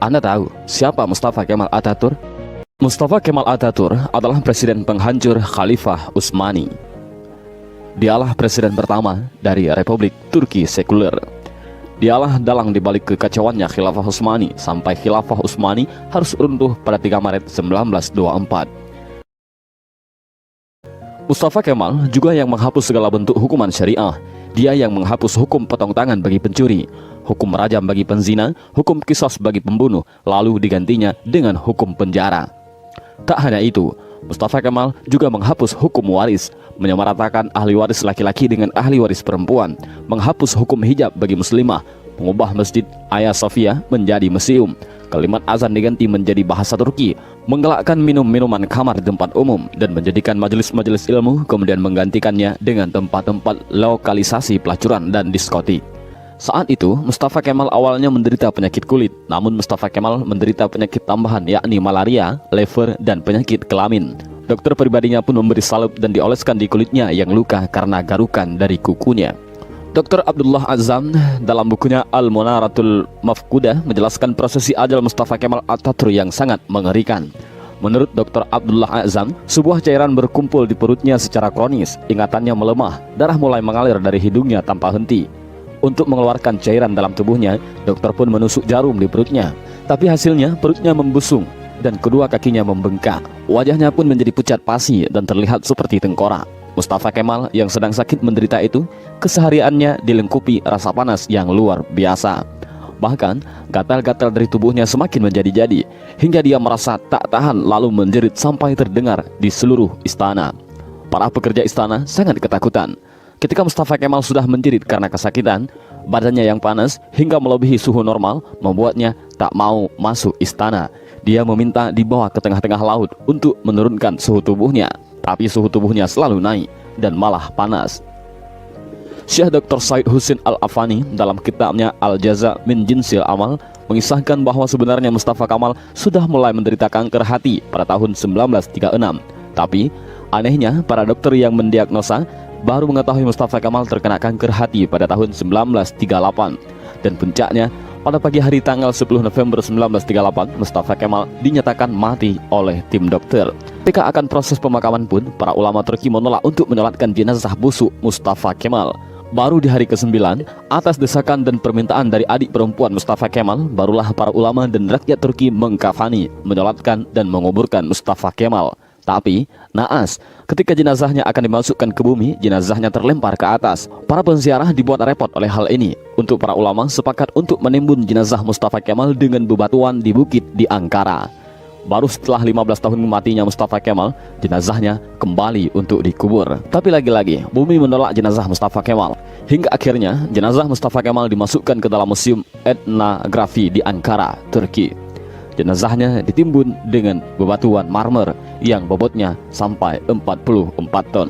Anda tahu siapa Mustafa Kemal Atatürk? Mustafa Kemal Atatürk adalah presiden penghancur Khalifah Utsmani. Dialah presiden pertama dari Republik Turki sekuler. Dialah dalang dibalik kekacauannya Khilafah Utsmani sampai Khilafah Utsmani harus runtuh pada 3 Maret 1924. Mustafa Kemal juga yang menghapus segala bentuk hukuman syariah. Dia yang menghapus hukum potong tangan bagi pencuri, hukum rajam bagi penzina, hukum qisas bagi pembunuh, lalu digantinya dengan hukum penjara. Tak hanya itu, Mustafa Kemal juga menghapus hukum waris, menyamaratakan ahli waris laki-laki dengan ahli waris perempuan, menghapus hukum hijab bagi muslimah, mengubah Masjid Hagia Sophia menjadi museum, kalimat azan diganti menjadi bahasa Turki, menggalakkan minum-minuman kamar di tempat umum, dan menjadikan majelis-majelis ilmu kemudian menggantikannya dengan tempat-tempat lokalisasi pelacuran dan diskotik. Saat itu, Mustafa Kemal awalnya menderita penyakit kulit, namun Mustafa Kemal menderita penyakit tambahan yakni malaria, lever, dan penyakit kelamin. Dokter pribadinya pun memberi salep dan dioleskan di kulitnya yang luka karena garukan dari kukunya. Dr. Abdullah Azzam dalam bukunya Al-Munaratul Mafkudah menjelaskan prosesi ajal Mustafa Kemal Atatürk yang sangat mengerikan. Menurut Dr. Abdullah Azzam, sebuah cairan berkumpul di perutnya secara kronis, ingatannya melemah, darah mulai mengalir dari hidungnya tanpa henti. Untuk mengeluarkan cairan dalam tubuhnya, dokter pun menusuk jarum di perutnya. Tapi hasilnya perutnya membusung dan kedua kakinya membengkak. Wajahnya pun menjadi pucat pasi dan terlihat seperti tengkorak. Mustafa Kemal yang sedang sakit menderita itu, kesehariannya dilengkupi rasa panas yang luar biasa. Bahkan, gatal-gatal dari tubuhnya semakin menjadi-jadi, hingga dia merasa tak tahan lalu menjerit sampai terdengar di seluruh istana. Para pekerja istana sangat ketakutan. Ketika Mustafa Kemal sudah menjerit karena kesakitan, badannya yang panas hingga melebihi suhu normal membuatnya tak mau masuk istana. Dia meminta dibawa ke tengah-tengah laut untuk menurunkan suhu tubuhnya. Tapi suhu tubuhnya selalu naik dan malah panas. Syekh Dr. Said Husin Al-Afani dalam kitabnya Al-Jaza min Jinsil Amal mengisahkan bahwa sebenarnya Mustafa Kemal sudah mulai menderita kanker hati pada tahun 1936. Tapi anehnya para dokter yang mendiagnosa baru mengetahui Mustafa Kemal terkena kanker hati pada tahun 1938. Dan puncaknya, pada pagi hari tanggal 10 November 1938, Mustafa Kemal dinyatakan mati oleh tim dokter. Ketika akan proses pemakaman pun, para ulama Turki menolak untuk menyolatkan jenazah busuk Mustafa Kemal. Baru di hari ke-9, atas desakan dan permintaan dari adik perempuan Mustafa Kemal, barulah para ulama dan rakyat Turki mengkafani, menyolatkan dan menguburkan Mustafa Kemal. Tapi, naas, ketika jenazahnya akan dimasukkan ke bumi, jenazahnya terlempar ke atas. Para penziarah dibuat repot oleh hal ini. Untuk para ulama sepakat untuk menimbun jenazah Mustafa Kemal dengan bebatuan di bukit di Ankara. Baru setelah 15 tahun matinya Mustafa Kemal, jenazahnya kembali untuk dikubur. Tapi lagi-lagi, bumi menolak jenazah Mustafa Kemal. Hingga akhirnya, jenazah Mustafa Kemal dimasukkan ke dalam museum etnografi di Ankara, Turki. Jenazahnya ditimbun dengan bebatuan marmer yang bobotnya sampai 44 ton.